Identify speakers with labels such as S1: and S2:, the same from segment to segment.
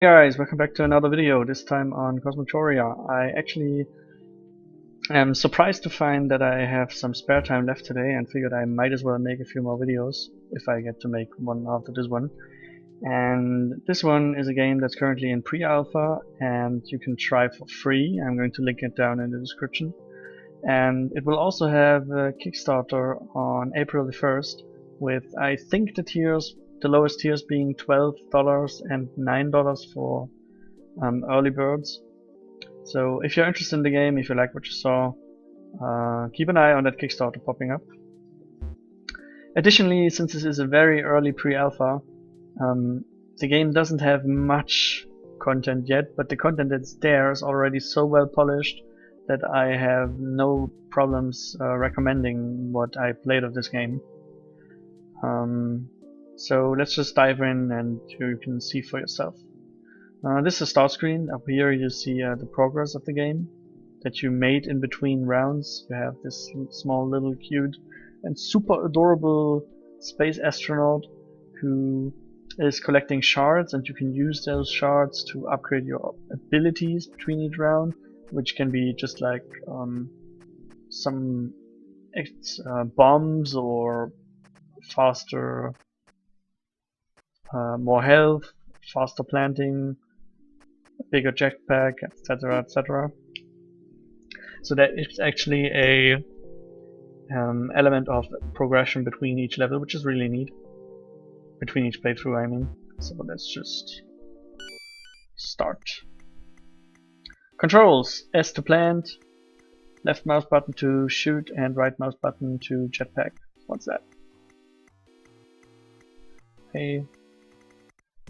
S1: Hey guys, welcome back to another video, this time on Cosmochoria. I actually am surprised to find that I have some spare time left today and figured I might as well make a few more videos if I get to make one after this one. And this one is a game that's currently in pre-alpha and you can try for free. I'm going to link it down in the description. And it will also have a Kickstarter on April the 1st with, I think, the lowest tiers being $12 and $9 for early birds. So if you're interested in the game, if you like what you saw, keep an eye on that Kickstarter popping up. Additionally, since this is a very early pre-alpha, the game doesn't have much content yet, but the content that's there is already so well polished that I have no problems recommending what I played of this game. So let's just dive in and you can see for yourself. This is a start screen. Up here you see the progress of the game that you made in between rounds. You have this small little cute and super adorable space astronaut who is collecting shards, and you can use those shards to upgrade your abilities between each round, which can be just like some bombs or faster, more health, faster planting, bigger jetpack, etc., etc. So that is actually a element of progression between each level, which is really neat. Between each playthrough, I mean. So let's just start. Controls: S to plant, left mouse button to shoot, and right mouse button to jetpack. What's that? I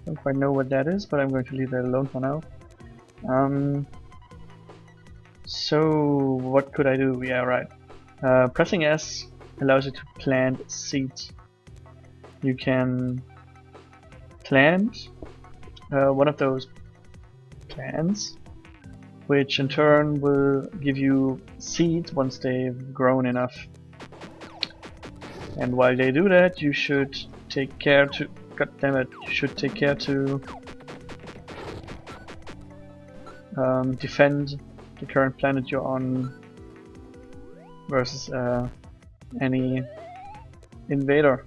S1: don't quite know what that is, but I'm going to leave that alone for now. So what could I do? Yeah, right. Pressing S allows you to plant seeds. You can plant one of those plants, which in turn will give you seeds once they've grown enough. And while they do that, you should take care to... God damn it! You should take care to defend the current planet you're on versus any invader.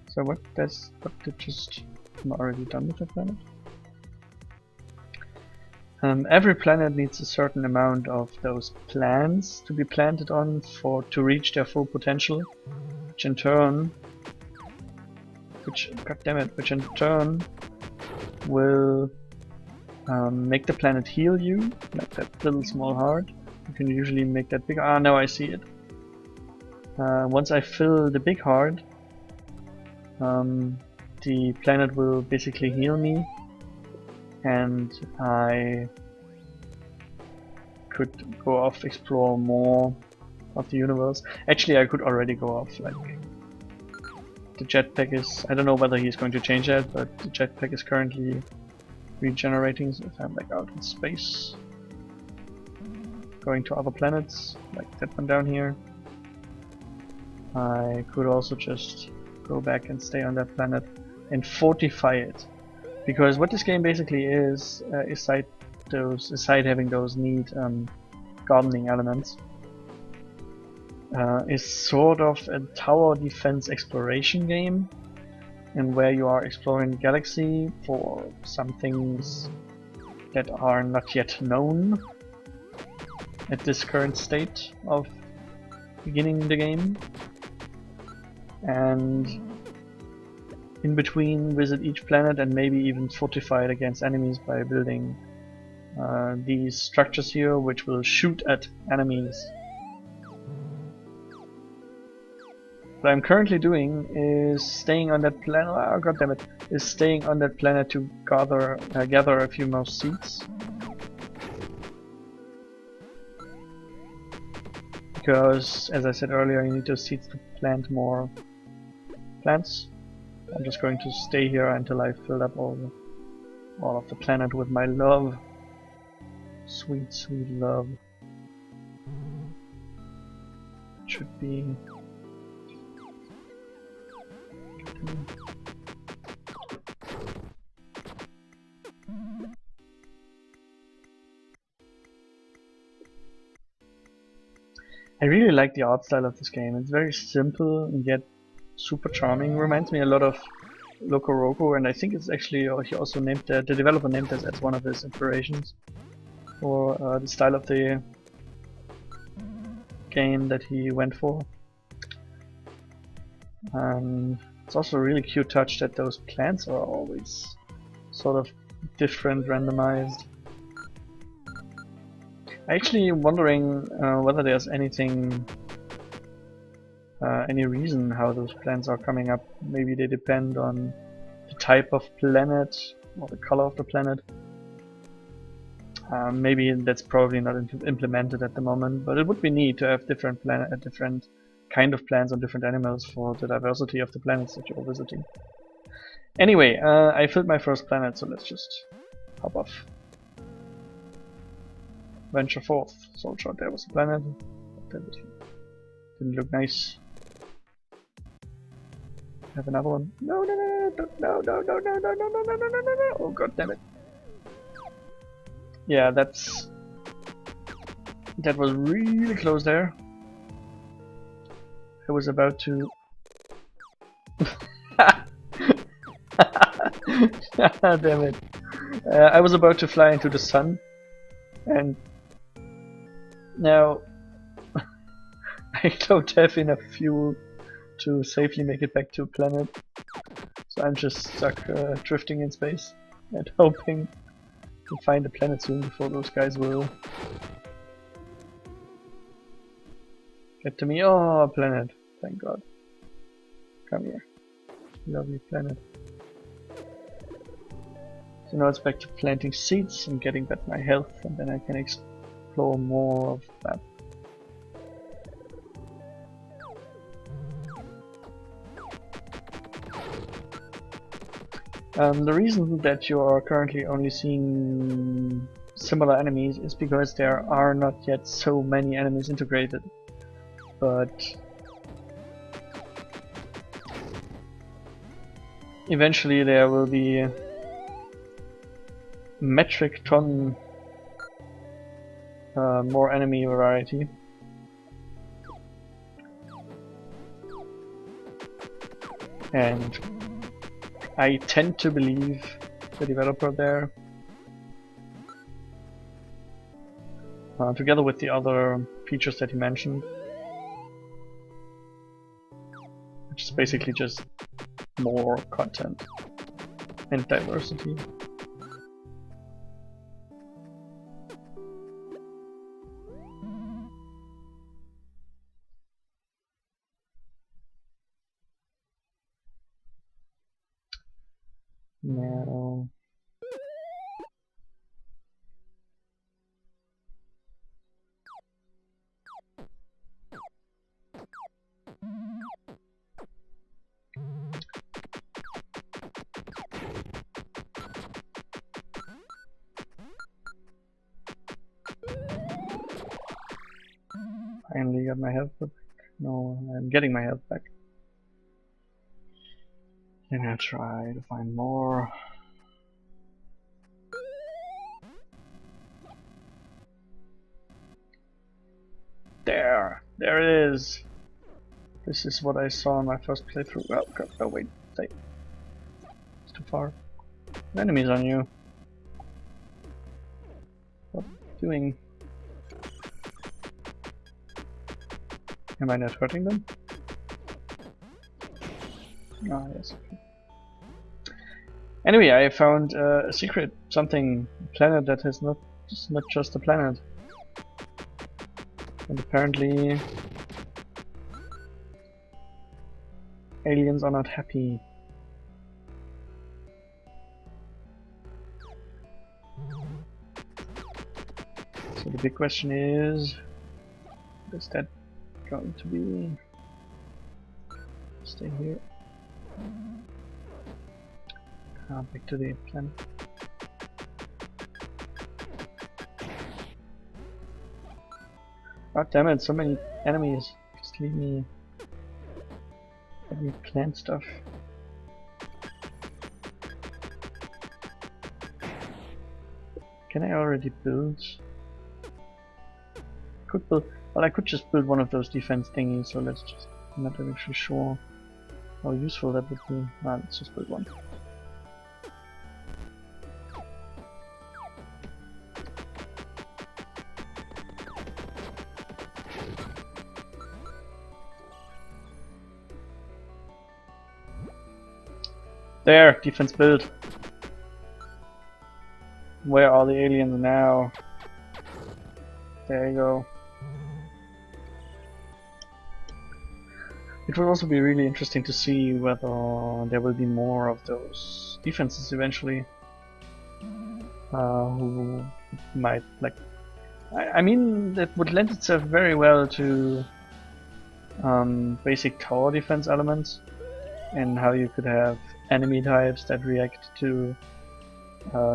S1: So what did just... I'm already done with the planet? Every planet needs a certain amount of those plants to be planted on to reach their full potential, which in turn will make the planet heal you, like that little small heart. You can usually make that bigger. Ah, now I see it. Once I fill the big heart, the planet will basically heal me, and I could go off, explore more of the universe. Actually, I could already go off, like, the jetpack is... I don't know whether he's going to change that, but the jetpack is currently regenerating, so if I'm like out in space, going to other planets, like that one down here, I could also just go back and stay on that planet and fortify it. Because what this game basically is, aside having those neat gardening elements, is sort of a tower defense exploration game, and where you are exploring the galaxy for some things that are not yet known at this current state of beginning the game. And in between, visit each planet and maybe even fortify it against enemies by building these structures here, which will shoot at enemies. What I'm currently doing is staying on that planet. Oh, god damn it! Is staying on that planet to gather a few more seeds. Because, as I said earlier, you need those seeds to plant more plants. I'm just going to stay here until I fill up all of the planet with my love. Sweet, sweet love. It should be... I really like the art style of this game. It's very simple and yet super charming. Reminds me a lot of Loco Roco, and I think it's actually he also named the developer named this as one of his inspirations for the style of the game that he went for. It's also a really cute touch that those plants are always sort of different, randomized. I'm actually wondering whether there's anything, any reason how those plants are coming up. Maybe they depend on the type of planet or the color of the planet. Maybe that's probably not implemented at the moment, but it would be neat to have different kind of plants on different animals for the diversity of the planets that you're visiting. Anyway, I filled my first planet, so let's just hop off. Venture forth. Soldier, there was a planet. That didn't look nice. Have another one. No, no, no, no, no, no, no, no, no, no, no, no, no, no, no. Oh god damn it. Yeah, that was really close there. I was about to damn it. I was about to fly into the sun, and now I don't have enough fuel to safely make it back to a planet, so I'm just stuck drifting in space and hoping to find a planet soon before those guys will get to me. Oh, a planet, thank god. Come here, lovely planet. So now it's back to planting seeds and getting back my health, and then I can explore more of that. The reason that you are currently only seeing similar enemies is because there are not yet so many enemies integrated, but eventually there will be metric ton more enemy variety. And I tend to believe the developer there, together with the other features that he mentioned, which is basically just more content and diversity. Now, finally got my health back. No, I'm getting my health back. Then I'll try to find more. There it is. This is what I saw in my first playthrough. Oh, God, oh wait, stay. It's too far. Enemies on you. What are you doing? Am I not hurting them? Ah, yes. Anyway, I found a secret, something, a planet that is not just a planet. And apparently aliens are not happy. So the big question is, what is that going to be? Stay here. Back to the planet. God damn it, so many enemies. Just leave me. Let me plant stuff. Can I already build? Could build. Well, I could just build one of those defense thingies, so let's just... I'm not actually sure how useful that would be. Let's just build one. There! Defense build! Where are the aliens now? There you go. It will also be really interesting to see whether there will be more of those defenses eventually. Who might, like... I mean, that would lend itself very well to basic tower defense elements, and how you could have enemy types that react to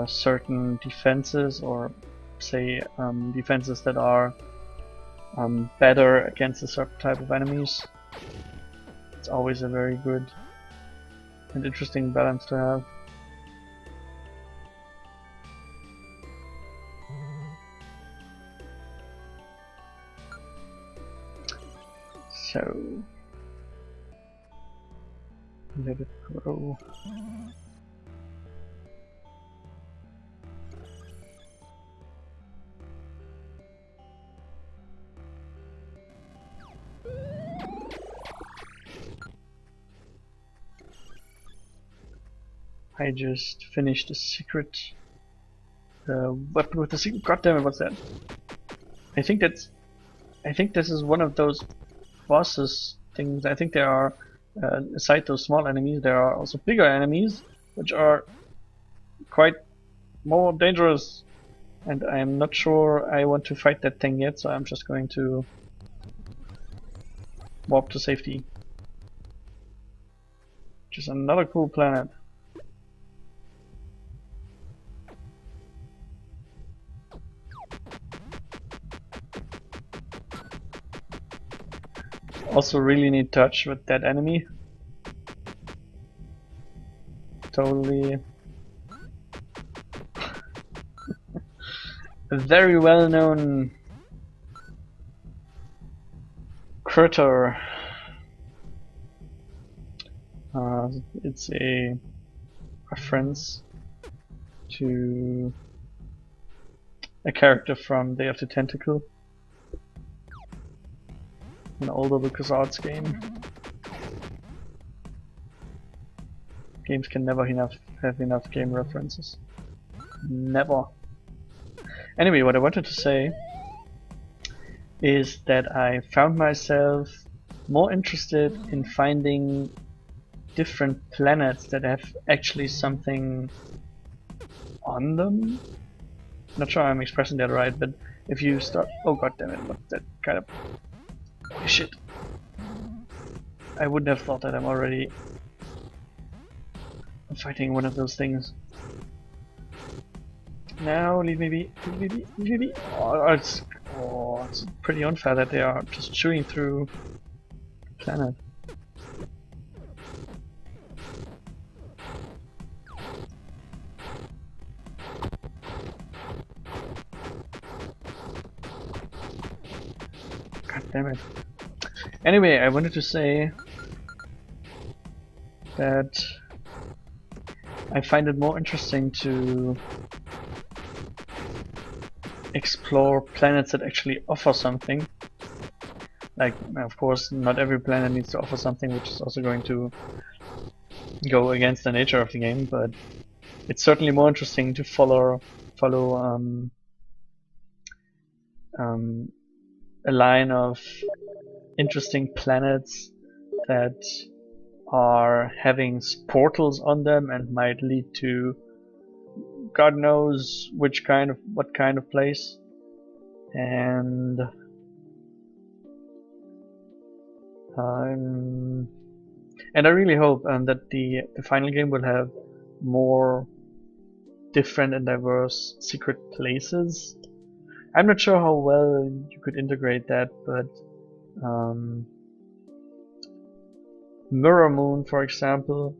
S1: certain defenses, or say defenses that are better against a certain type of enemies. It's always a very good and interesting balance to have. So let it grow. I just finished a secret weapon with the secret. God damn it! What's that? I think this is one of those bosses things. I think there are, aside those small enemies, there are also bigger enemies, which are quite more dangerous. And I am not sure I want to fight that thing yet, so I'm just going to warp to safety. Which is another cool planet. Also really need touch with that enemy. Totally. A very well known critter. It's a reference to a character from Day of the Tentacle, an older LucasArts game. Games can never have enough game references. Never. Anyway, what I wanted to say is that I found myself more interested in finding different planets that have actually something on them. Not sure I'm expressing that right, but if you start... Oh god damn it, what's that kind of... shit. I wouldn't have thought that I'm already fighting one of those things. Now, leave me be, leave me be, leave me be. Oh, it's pretty unfair that they are just chewing through the planet. God damn it. Anyway, I wanted to say that I find it more interesting to explore planets that actually offer something. Like, of course, not every planet needs to offer something, which is also going to go against the nature of the game, but it's certainly more interesting to follow a line of interesting planets that are having portals on them and might lead to God knows what kind of place. And I really hope that the final game will have more different and diverse secret places. I'm not sure how well you could integrate that, but Mirror Moon, for example,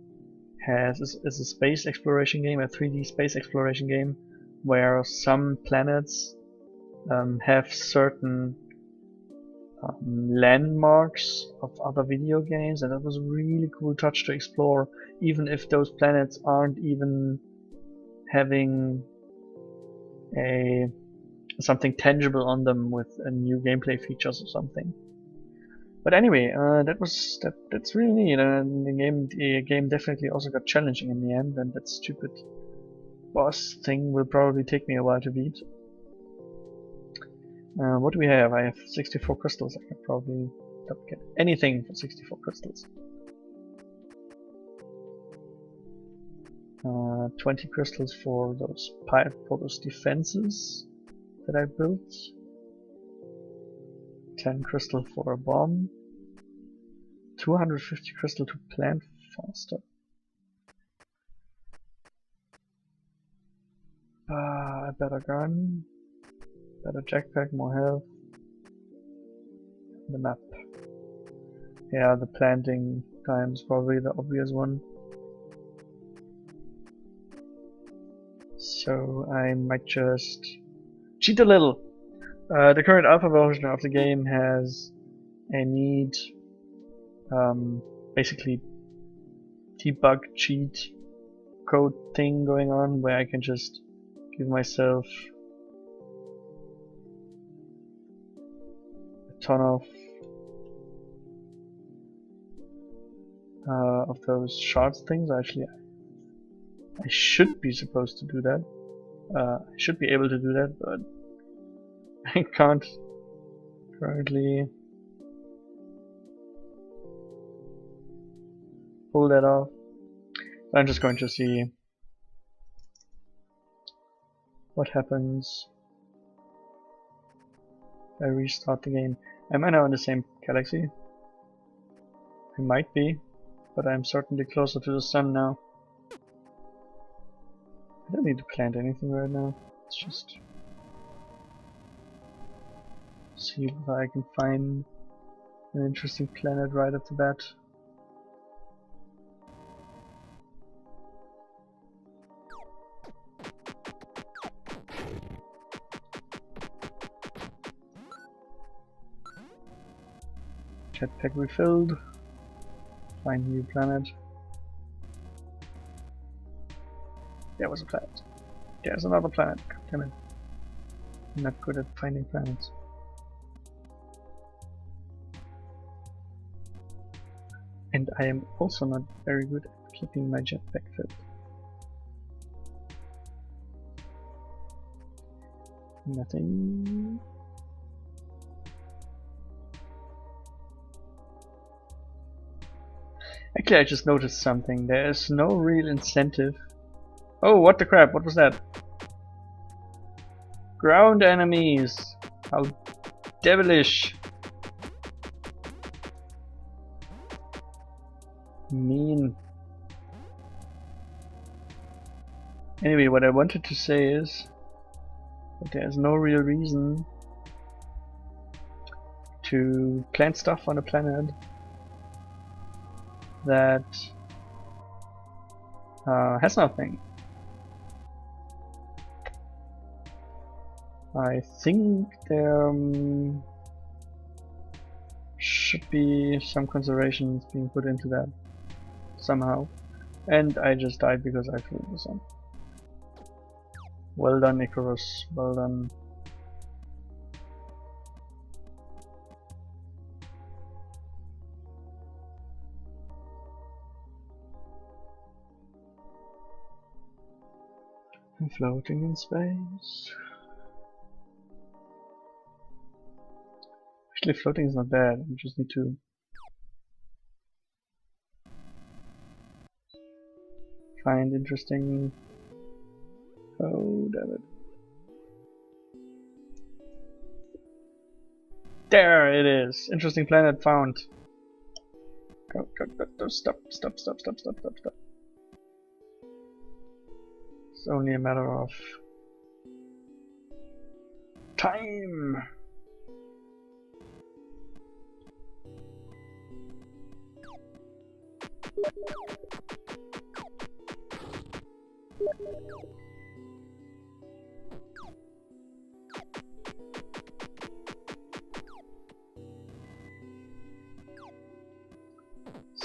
S1: is a space exploration game, a 3D space exploration game, where some planets have certain landmarks of other video games, and that was a really cool touch to explore, even if those planets aren't even having something tangible on them with a new gameplay features or something. But anyway, that's really neat, and the game definitely also got challenging in the end, and that stupid boss thing will probably take me a while to beat. What do we have? I have 64 crystals. I can probably not get anything for 64 crystals. 20 crystals for those defenses that I built. 10 crystal for a bomb. 250 crystal to plant faster. A better gun. Better jetpack, more health. The map. Yeah, the planting time is probably the obvious one. So I might just cheat a little. The current alpha version of the game has a neat, basically debug cheat code thing going on where I can just give myself a ton of those shards things. Actually, I should be supposed to do that. I should be able to do that, but I can't currently pull that off. I'm just going to see what happens if I restart the game. Am I now in the same galaxy? I might be, but I'm certainly closer to the sun now. I don't need to plant anything right now. It's just see whether I can find an interesting planet right off the bat. Jetpack refilled. Find new planet. There was a planet. There's another planet. God damn it. I'm not good at finding planets. And I am also not very good at keeping my jetpack filled. Nothing. Actually, I just noticed something. There is no real incentive. Oh, what the crap? What was that? Ground enemies! How devilish! Mean. Anyway, what I wanted to say is that there's no real reason to plant stuff on a planet that has nothing. I think there should be some considerations being put into that somehow, and I just died because I flew the sun. Well done, Icarus. Well done. I'm floating in space. Actually, floating is not bad. I just need to find interesting. Oh, damn it. There it is. Interesting planet found. Go, go, go, go. Stop, stop, stop, stop, stop, stop, stop. It's only a matter of time.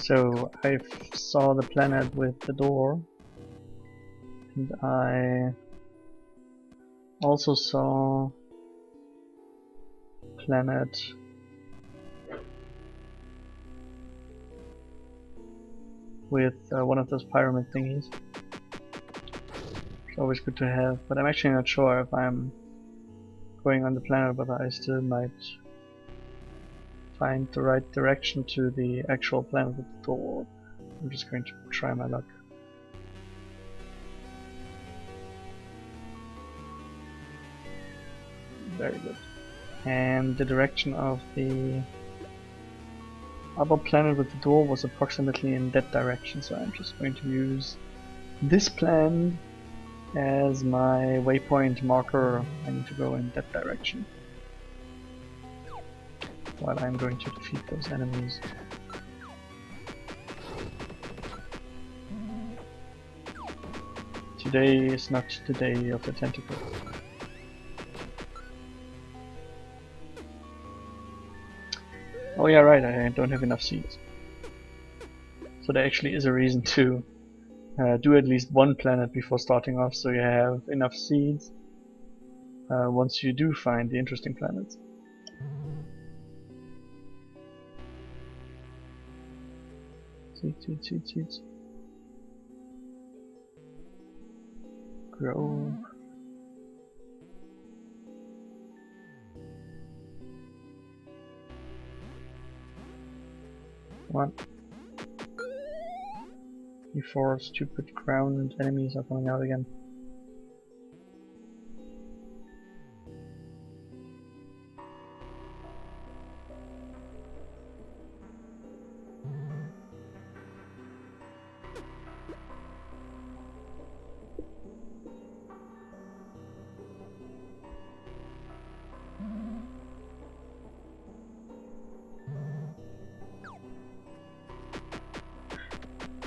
S1: So I saw the planet with the door, and I also saw planet with one of those pyramid thingies. It's always good to have, but I'm actually not sure if I'm going on the planet whether I still might find the right direction to the actual planet with the door. I'm just going to try my luck. Very good. And the direction of the other planet with the door was approximately in that direction, so I'm just going to use this plan as my waypoint marker. I need to go in that direction while I'm going to defeat those enemies. Today is not the day of the tentacle. Oh yeah, right, I don't have enough seeds. So there actually is a reason to do at least one planet before starting off, so you have enough seeds once you do find the interesting planets. Seeds. Grow. Come on. Before stupid ground enemies are coming out again.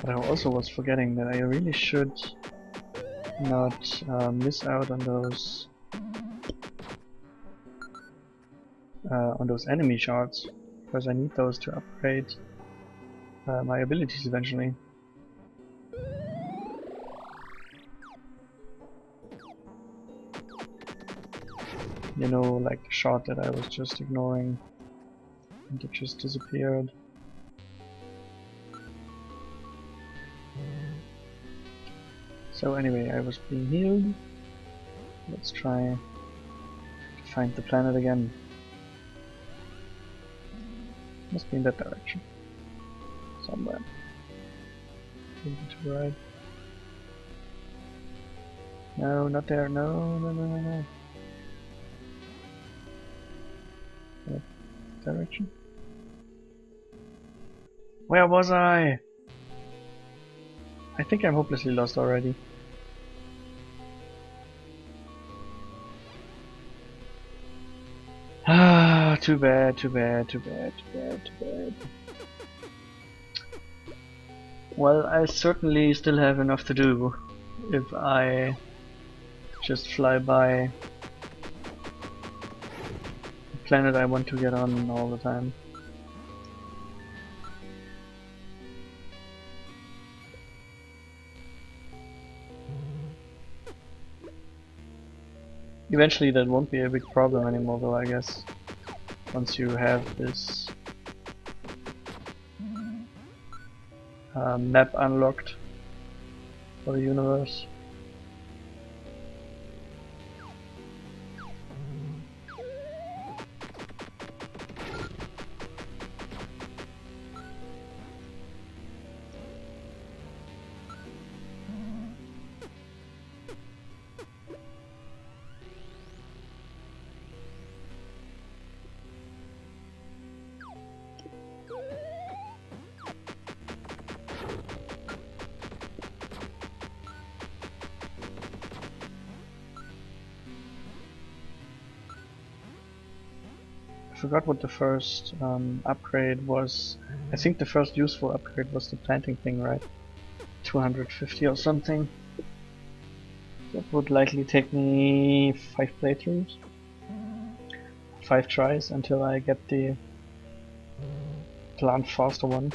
S1: But I also was forgetting that I really should not miss out on those enemy shards, because I need those to upgrade my abilities eventually. You know, like the shard that I was just ignoring and it just disappeared. So anyway, I was being healed. Let's try to find the planet again. Must be in that direction. Somewhere. Maybe to the right. No, not there. No. That direction? Where was I? I think I'm hopelessly lost already. Ah, too bad. Well, I certainly still have enough to do if I just fly by the planet I want to get on all the time. Eventually that won't be a big problem anymore though, I guess, once you have this map unlocked for the universe. I forgot what the first upgrade was. I think the first useful upgrade was the planting thing, right? 250 or something. That would likely take me 5 playthroughs. 5 tries until I get the plant faster one.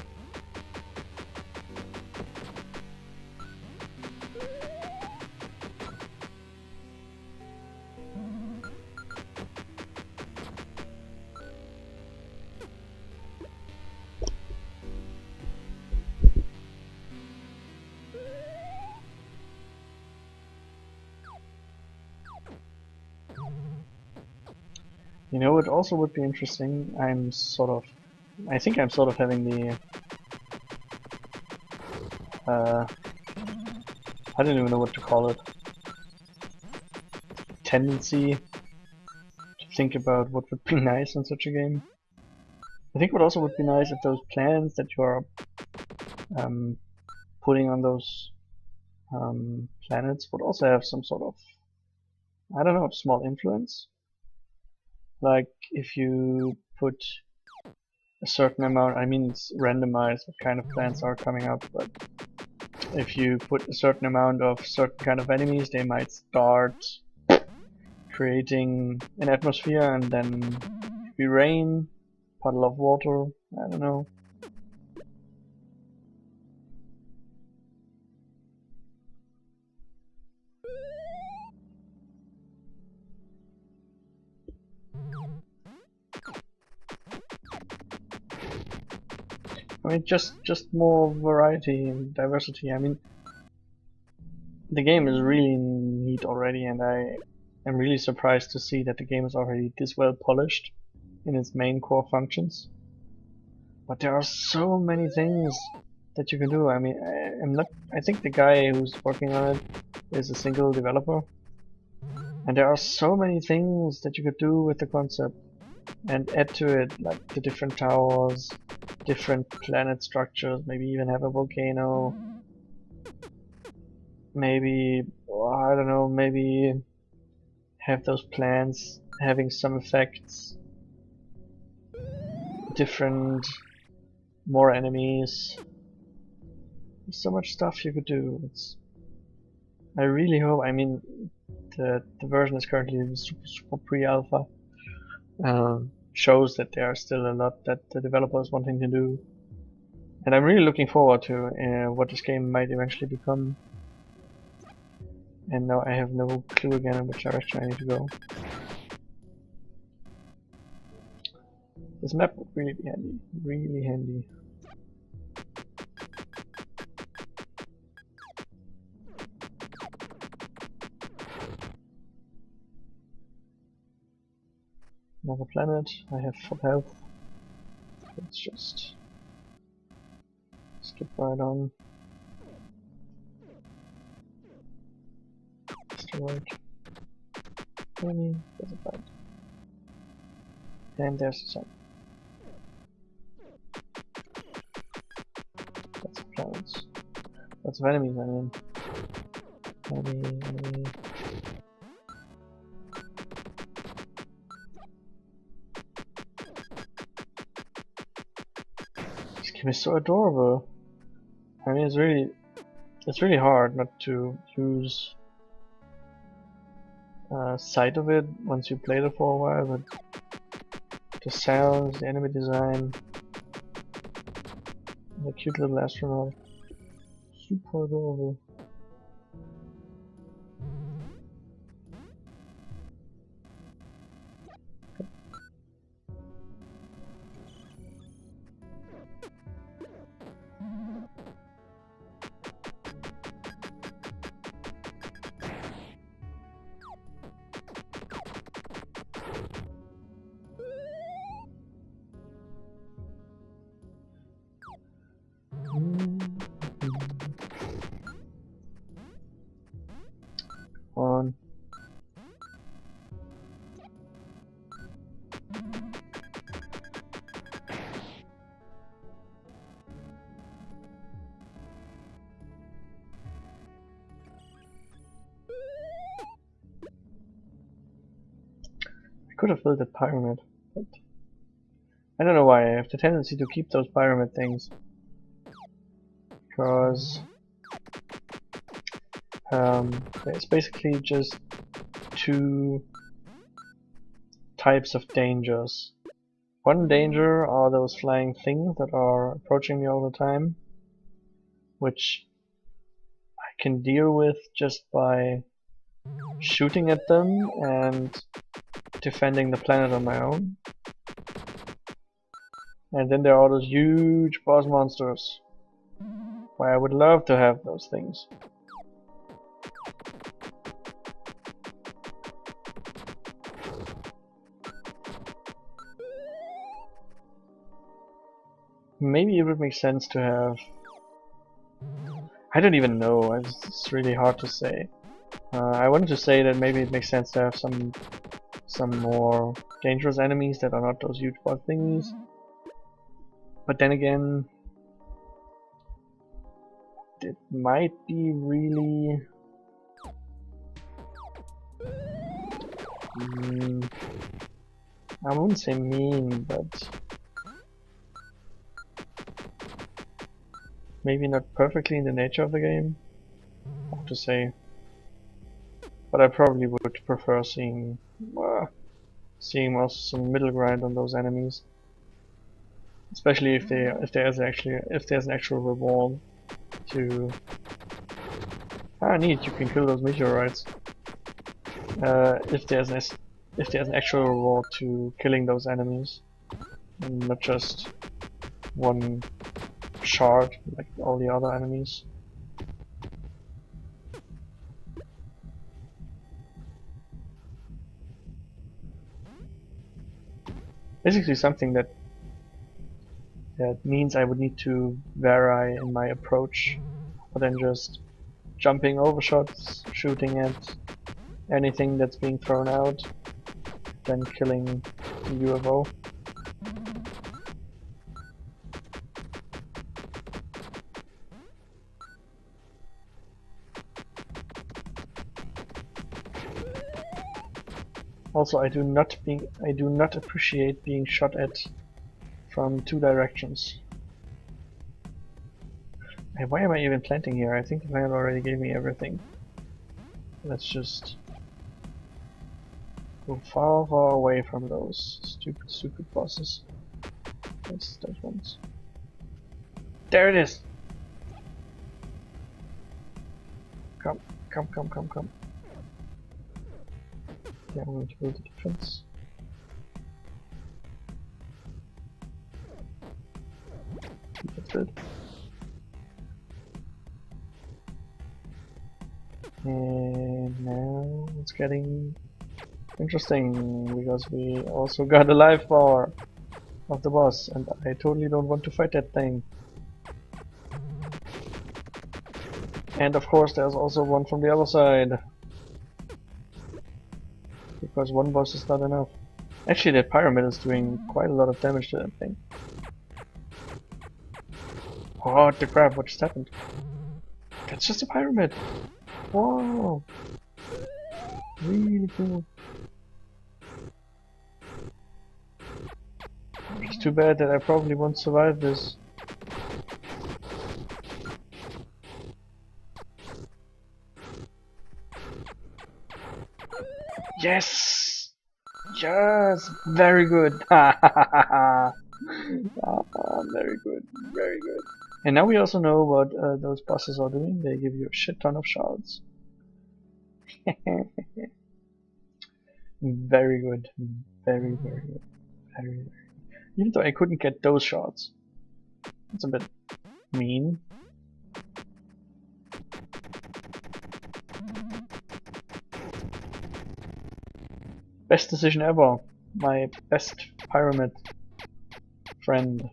S1: You know, it also would be interesting. I think I'm sort of having the, I don't even know what to call it, tendency to think about what would be nice in such a game. I think what also would be nice if those plans that you are putting on those planets would also have some sort of, I don't know, small influence. Like if you put a certain amount, I mean it's randomized what kind of plants are coming up, but if you put a certain amount of certain kind of enemies, they might start creating an atmosphere, and then if we rain, puddle of water, I don't know. I mean, just more variety and diversity. I mean, the game is really neat already, and I am really surprised to see that the game is already this well polished in its main core functions. But there are so many things that you can do. I mean, I think the guy who's working on it is a single developer, and there are so many things that you could do with the concept and add to it, like the different towers, different planet structures, maybe even have a volcano. Maybe, I don't know, maybe have those plants having some effects, different, more enemies. There's so much stuff you could do. I really hope, I mean, the version is currently super pre-alpha. Shows that there are still a lot that the developer is wanting to do. And I'm really looking forward to what this game might eventually become. And now I have no clue again in which direction I need to go. This map would really be handy. Really handy. Another planet. I have full health. Let's just skip right on. Asteroid. Enemy. There's a fight. And there's the sun. Lots of planets. Lots of enemies, I mean. Enemy. This game is so adorable. I mean, it's really hard not to lose sight of it once you played it for a while, but the sounds, the enemy design, the cute little astronaut, super adorable. On. I could have built a pyramid, but I don't know why. I have the tendency to keep those pyramid things because there's basically just two types of dangers. One danger are those flying things that are approaching me all the time, which I can deal with just by shooting at them and defending the planet on my own. And then there are those huge boss monsters, where I would love to have those things. maybe it would make sense to have... I don't even know, it's really hard to say. I wanted to say that maybe it makes sense to have some more dangerous enemies that are not those huge bug thingies. But then again, it might be really... I wouldn't say mean, but maybe not perfectly in the nature of the game, hard to say. But I probably would prefer seeing also some middle ground on those enemies, especially if there's an actual reward to... neat, you can kill those meteorites. If there's an actual reward to killing those enemies, and not just one shard like all the other enemies. Basically something that means I would need to vary in my approach, other than just jumping over shots, shooting at anything that's being thrown out, then killing the UFO. Also, I do not appreciate being shot at from two directions. Hey, why am I even planting here? I think the plant already gave me everything. Let's just go far, far away from those stupid bosses. Yes, those ones. There it is! Come. Yeah, I'm going to build a defense. That's good. And now it's getting interesting because we also got a life bar of the boss, and I totally don't want to fight that thing. And of course there's also one from the other side, because one boss is not enough. Actually, that pyramid is doing quite a lot of damage to that thing. What the crap, what just happened? That's just a pyramid! Whoa! Really cool. It's too bad that I probably won't survive this. Yes! Yes! Very good! Very good, very good. And now we also know what those bosses are doing. They give you a shit ton of shards. Very good. Very good. Very good. Even though I couldn't get those shards. That's a bit mean. Best decision ever. My best pyramid friend.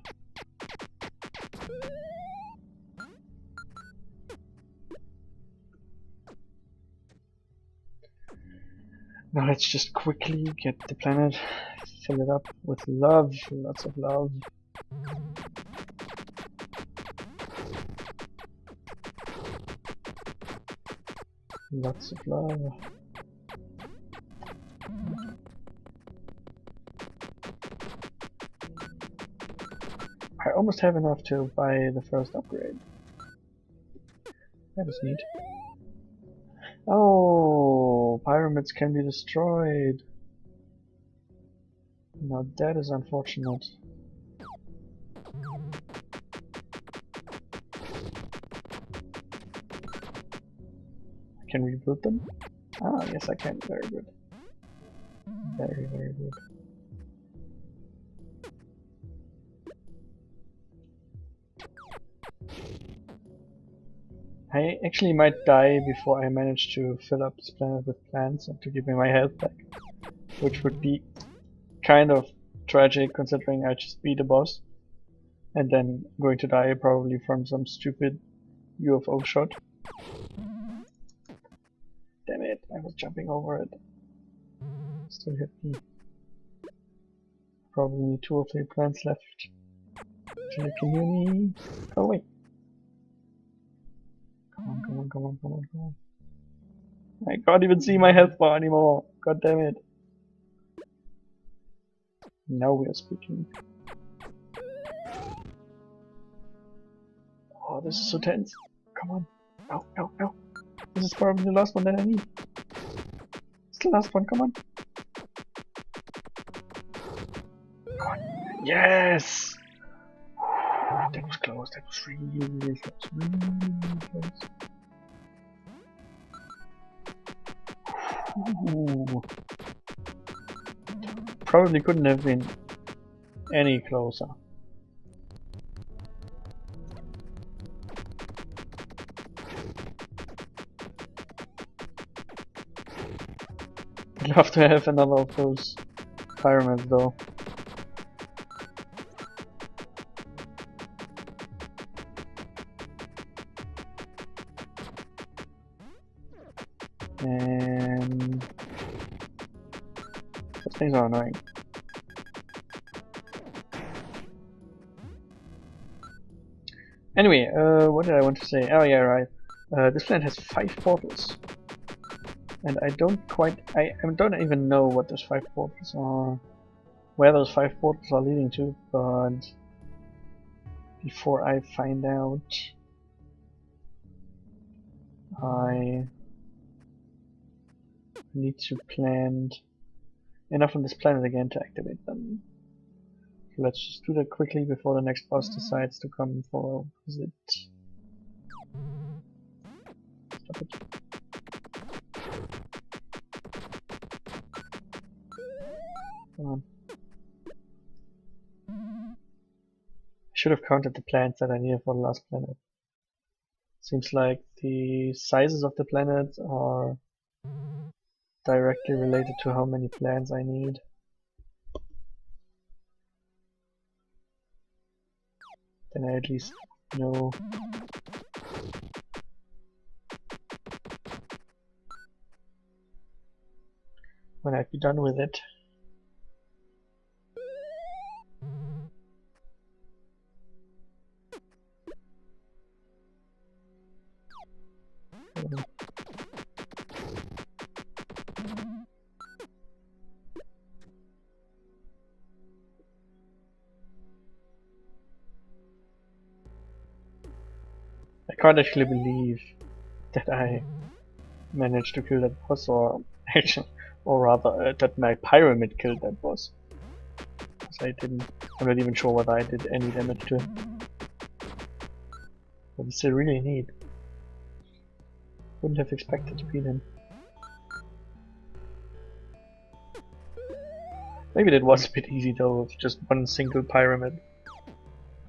S1: Now let's just quickly get the planet, fill it up with love, lots of love. Lots of love. I almost have enough to buy the first upgrade. That is neat. Oh, pyramids can be destroyed. Now that is unfortunate. I can rebuild them? Ah, yes I can. Very good. Very, very good. I actually might die before I manage to fill up this planet with plants and to give me my health back, which would be kind of tragic considering I just beat a boss. and then going to die probably from some stupid UFO shot. Damn it, I was jumping over it. Still hit me. Probably need 2 or 3 plants left. Till you can hear me. Go away. Come on, come on, come on, come on, come on. I can't even see my health bar anymore. God damn it. Now we are speaking. Oh, this is so tense. Come on. No, no, no. This is probably the last one that I need. It's the last one, come on. Come on. Yes! That was close, that was really, really close. Really close. Ooh. Probably couldn't have been any closer. I'd love to have another of those pyramids though. And those things are annoying. Anyway, what did I want to say? Oh yeah, right. This planet has 5 portals. And I don't even know what those 5 portals are, where those 5 portals are leading to, but before I find out, I need to plant enough on this planet again to activate them. So let's just do that quickly before the next boss decides to come for a visit. Stop it. Come on. I should have counted the plants that I needed for the last planet. Seems like the sizes of the planets are directly related to how many plants I need. Then I at least know when I'd be done with it. I can't actually believe that I managed to kill that boss, or actually, or rather, that my pyramid killed that boss. Because I'm not even sure whether I did any damage to him. But it's still really neat. Wouldn't have expected to beat him. Maybe that was a bit easy though, if just one single pyramid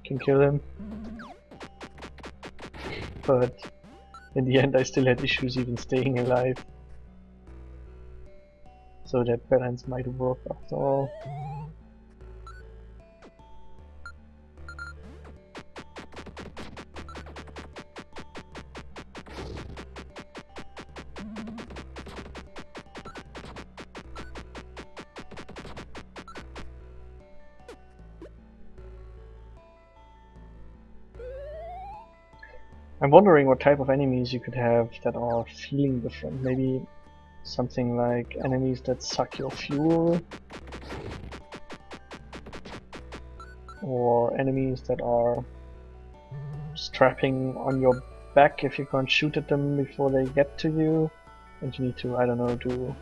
S1: can kill him. But in the end I still had issues even staying alive. So that balance might work after all. I'm wondering what type of enemies you could have that are feeling different. Maybe something like enemies that suck your fuel, or enemies that are strapping on your back if you can't shoot at them before they get to you, and you need to, I don't know, do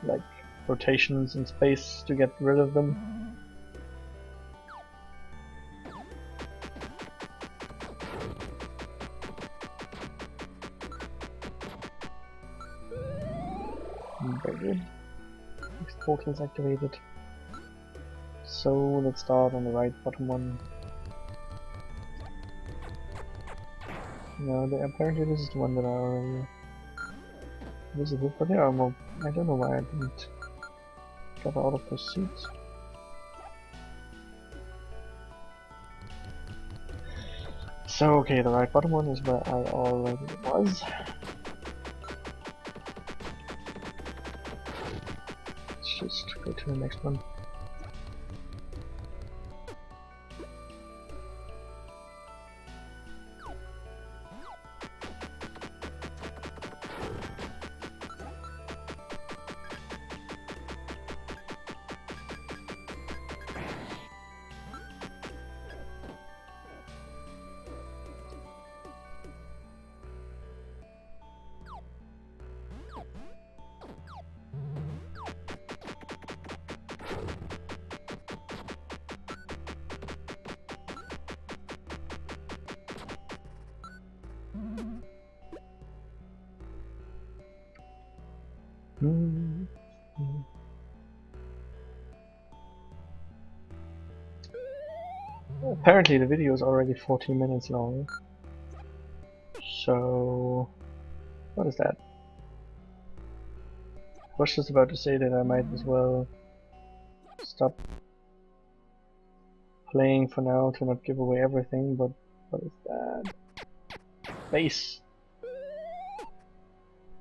S1: like rotations in space to get rid of them. Very good. Next portal is activated. So let's start on the right bottom one. No, apparently this is the one that I already visited, but there are more. I don't know why I didn't get out of those seats. So okay, the right bottom one is where I already was. Let's just go to the next one. Apparently the video is already 14 minutes long. So what is that? I was just about to say that I might as well stop playing for now to not give away everything, but what is that? Base.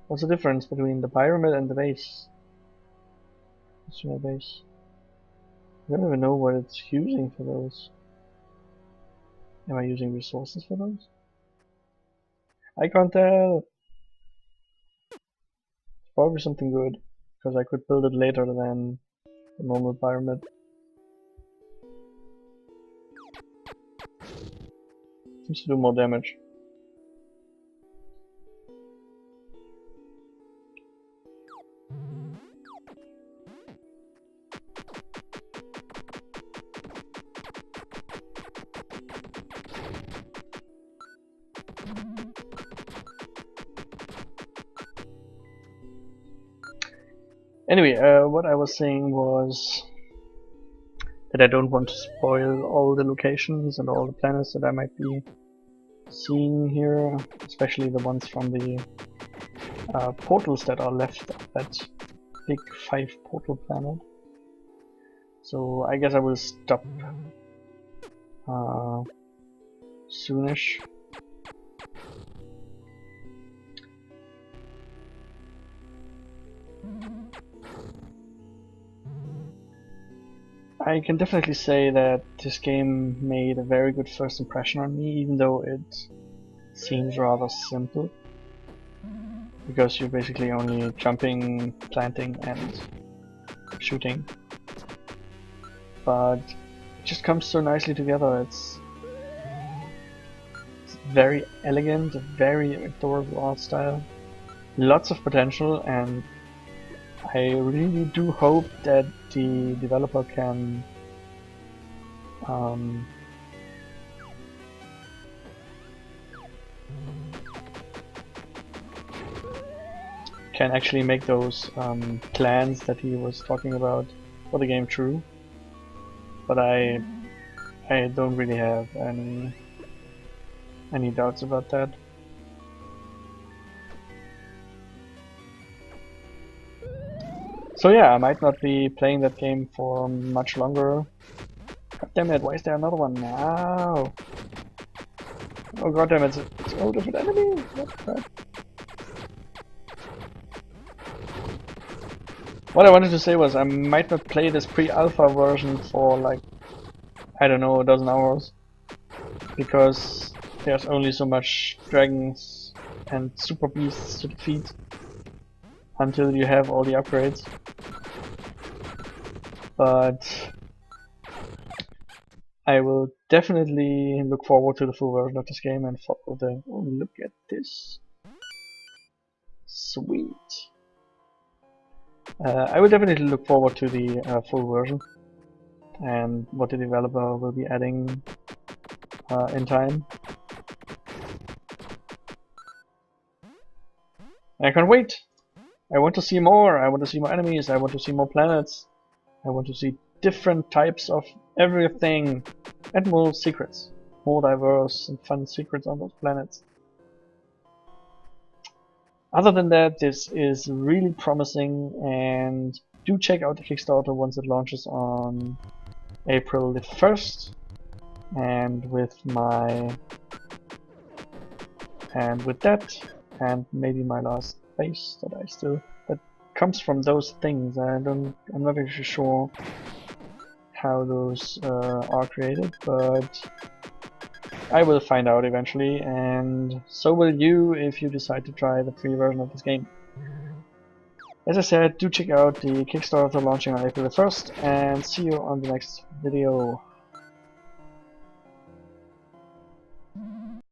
S1: What's the difference between the pyramid and the base? What's my base? I don't even know what it's using for those. Am I using resources for those? I can't tell. It's probably something good, because I could build it later than the normal pyramid. Seems to do more damage. Anyway, what I was saying was that I don't want to spoil all the locations and all the planets that I might be seeing here, especially the ones from the portals that are left of that big 5 portal planet. So I guess I will stop soonish. I can definitely say that this game made a very good first impression on me, even though it seems rather simple. Because you're basically only jumping, planting and shooting. But it just comes so nicely together. It's very elegant, a very adorable art style. Lots of potential, and I really do hope that the developer can actually make those plans that he was talking about for the game true. But I don't really have any doubts about that. So yeah, I might not be playing that game for much longer. God damn it, why is there another one now? Oh god damn it, it's all different enemies! What the crap? What I wanted to say was I might not play this pre-alpha version for like, I don't know, a dozen hours. Because there's only so much dragons and super beasts to defeat until you have all the upgrades. But I will definitely look forward to the full version of this game and follow the... Oh, look at this. Sweet. I will definitely look forward to the full version and what the developer will be adding in time. I can't wait! I want to see more! I want to see more enemies, I want to see more planets, I want to see different types of everything, and more secrets. More diverse and fun secrets on those planets. Other than that, this is really promising, and do check out the Kickstarter once it launches on April the 1st. And with my And with that, and maybe my last base that comes from those things. I'm not actually sure how those are created, but I will find out eventually, and so will you if you decide to try the free version of this game. As I said, do check out the Kickstarter launching on April the 1st, and see you on the next video.